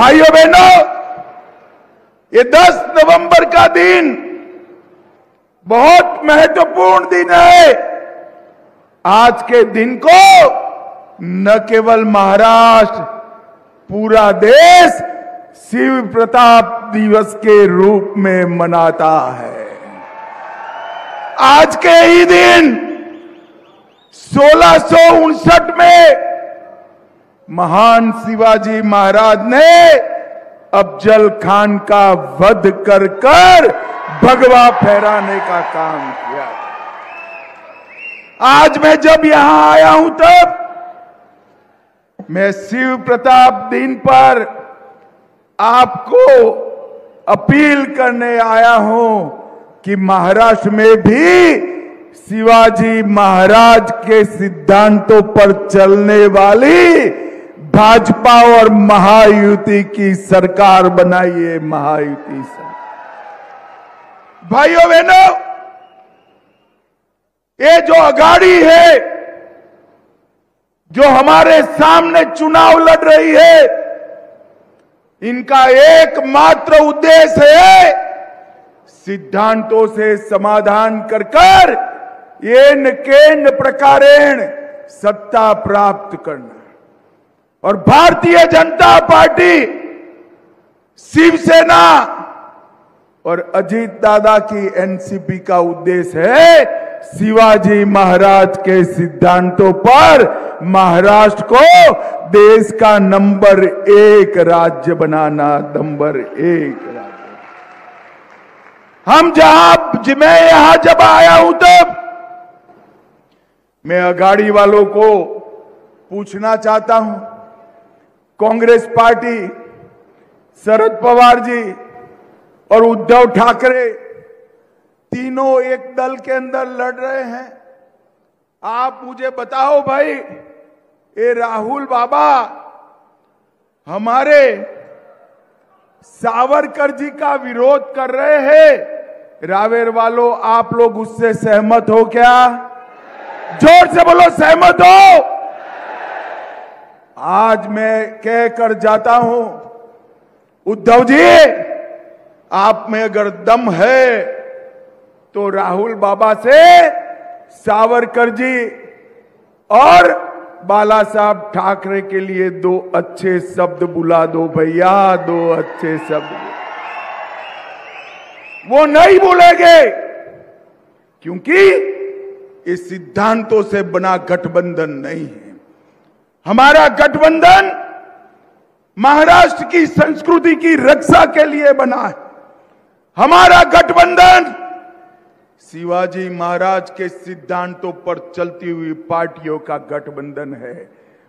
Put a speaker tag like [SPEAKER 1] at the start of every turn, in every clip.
[SPEAKER 1] भाइयों बहनों, ये 10 नवंबर का दिन बहुत महत्वपूर्ण दिन है। आज के दिन को न केवल महाराष्ट्र, पूरा देश शिव प्रताप दिवस के रूप में मनाता है। आज के ही दिन 1659 में महान शिवाजी महाराज ने अफजल खान का वध कर भगवा फहराने का काम किया। आज मैं जब यहां आया हूं तब मैं शिव प्रताप दिन पर आपको अपील करने आया हूं कि महाराष्ट्र में भी शिवाजी महाराज के सिद्धांतों पर चलने वाली भाजपा और महायुति की सरकार बनाइए। महायुति सरकार। भाइयों बहनों, ये जो अघाड़ी है, जो हमारे सामने चुनाव लड़ रही है, इनका एकमात्र उद्देश्य है सिद्धांतों से समाधान कर येन केन प्रकारेण सत्ता प्राप्त करना। और भारतीय जनता पार्टी, शिवसेना और अजीत दादा की एनसीपी का उद्देश्य है शिवाजी महाराज के सिद्धांतों पर महाराष्ट्र को देश का नंबर 1 राज्य बनाना। नंबर 1 राज्य। मैं यहां जब आया हूं तब मैं अघाड़ी वालों को पूछना चाहता हूं, कांग्रेस पार्टी, शरद पवार जी और उद्धव ठाकरे तीनों एक दल के अंदर लड़ रहे हैं। आप मुझे बताओ भाई, ये राहुल बाबा हमारे सावरकर जी का विरोध कर रहे हैं। रावेर वालों, आप लोग उससे सहमत हो क्या? जोर से बोलो, सहमत हो? आज मैं कहकर जाता हूं, उद्धव जी, आप में अगर दम है तो राहुल बाबा से सावरकर जी और बाला साहब ठाकरे के लिए 2 अच्छे शब्द बुला दो भैया। 2 अच्छे शब्द वो नहीं बोलेंगे, क्योंकि ये सिद्धांतों से बना गठबंधन नहीं है। हमारा गठबंधन महाराष्ट्र की संस्कृति की रक्षा के लिए बना है। हमारा गठबंधन शिवाजी महाराज के सिद्धांतों पर चलती हुई पार्टियों का गठबंधन है।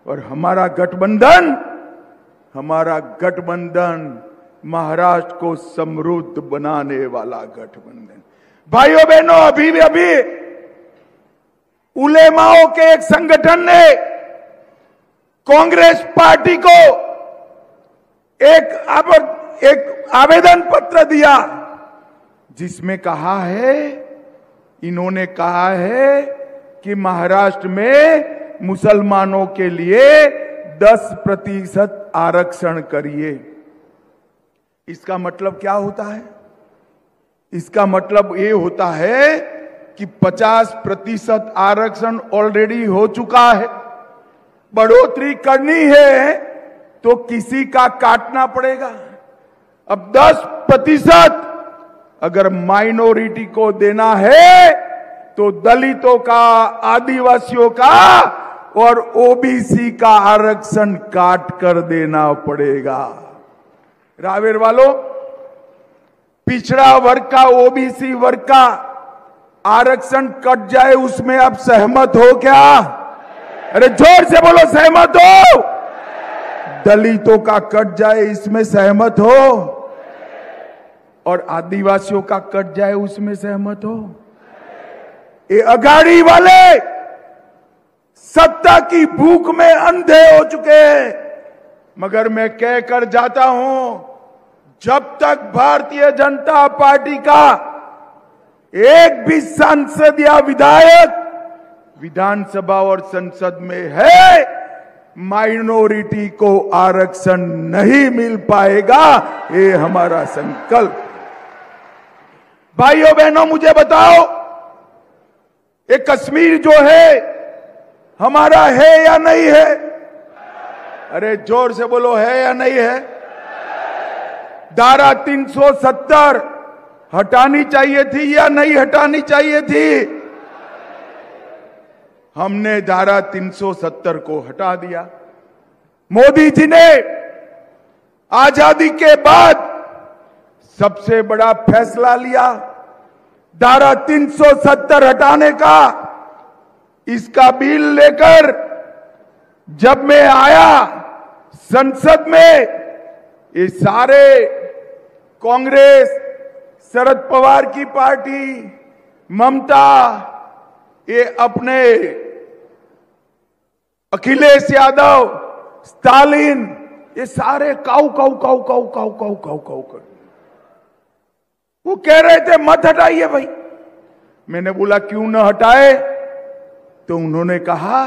[SPEAKER 1] और हमारा गठबंधन महाराष्ट्र को समृद्ध बनाने वाला गठबंधन। भाइयों बहनों, अभी उलेमाओं के एक संगठन ने कांग्रेस पार्टी को एक आवेदन पत्र दिया, जिसमें इन्होंने कहा है कि महाराष्ट्र में मुसलमानों के लिए 10% आरक्षण करिए। इसका मतलब क्या होता है? इसका मतलब ये होता है कि 50% आरक्षण ऑलरेडी हो चुका है, बढ़ोतरी करनी है तो किसी का काटना पड़ेगा। अब 10% अगर माइनॉरिटी को देना है तो दलितों का, आदिवासियों का और ओबीसी का आरक्षण काट कर देना पड़ेगा। रावेर वालों, पिछड़ा वर्ग का, ओबीसी वर्ग का आरक्षण कट जाए, उसमें आप सहमत हो क्या? अरे जोर से बोलो, सहमत हो? दलितों का कट जाए, इसमें सहमत हो? और आदिवासियों का कट जाए, उसमें सहमत हो? ये अघाड़ी वाले सत्ता की भूख में अंधे हो चुके हैं। मगर मैं कहकर जाता हूं, जब तक भारतीय जनता पार्टी का एक भी सांसद या विधायक विधानसभा और संसद में है, माइनॉरिटी को आरक्षण नहीं मिल पाएगा, ये हमारा संकल्प। भाइयों बहनों, मुझे बताओ, ये कश्मीर जो है हमारा है या नहीं है? अरे जोर से बोलो, है या नहीं है? धारा 370 हटानी चाहिए थी या नहीं हटानी चाहिए थी? हमने धारा 370 को हटा दिया। मोदी जी ने आजादी के बाद सबसे बड़ा फैसला लिया धारा 370 हटाने का। इसका बिल लेकर जब मैं आया संसद में, ये सारे कांग्रेस, शरद पवार की पार्टी, ममता, ये अपने अखिलेश यादव, स्टालिन, ये सारे काऊ काऊ काऊ काऊ काऊ काऊ काऊ काऊ कर, वो कह रहे थे मत हटाइए भाई। मैंने बोला क्यों न हटाए? तो उन्होंने कहा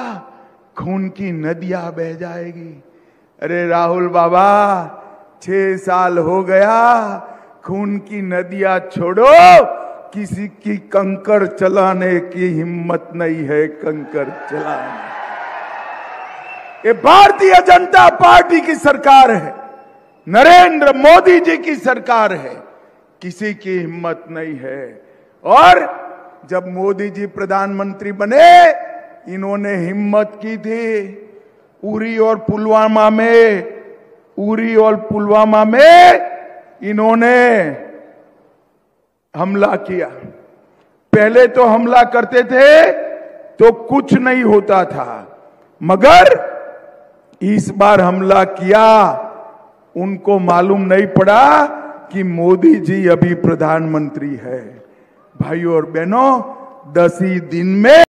[SPEAKER 1] खून की नदियां बह जाएगी। अरे राहुल बाबा, 6 साल हो गया, खून की नदियां छोड़ो, किसी की कंकर चलाने की हिम्मत नहीं है कंकर चलाने। ये भारतीय जनता पार्टी की सरकार है, नरेंद्र मोदी जी की सरकार है, किसी की हिम्मत नहीं है। और जब मोदी जी प्रधानमंत्री बने, इन्होंने हिम्मत की थी उरी और पुलवामा में इन्होंने हमला किया। पहले तो हमला करते थे तो कुछ नहीं होता था, मगर इस बार हमला किया, उनको मालूम नहीं पड़ा कि मोदी जी अभी प्रधानमंत्री है। भाइयों और बहनों, 10 ही दिन में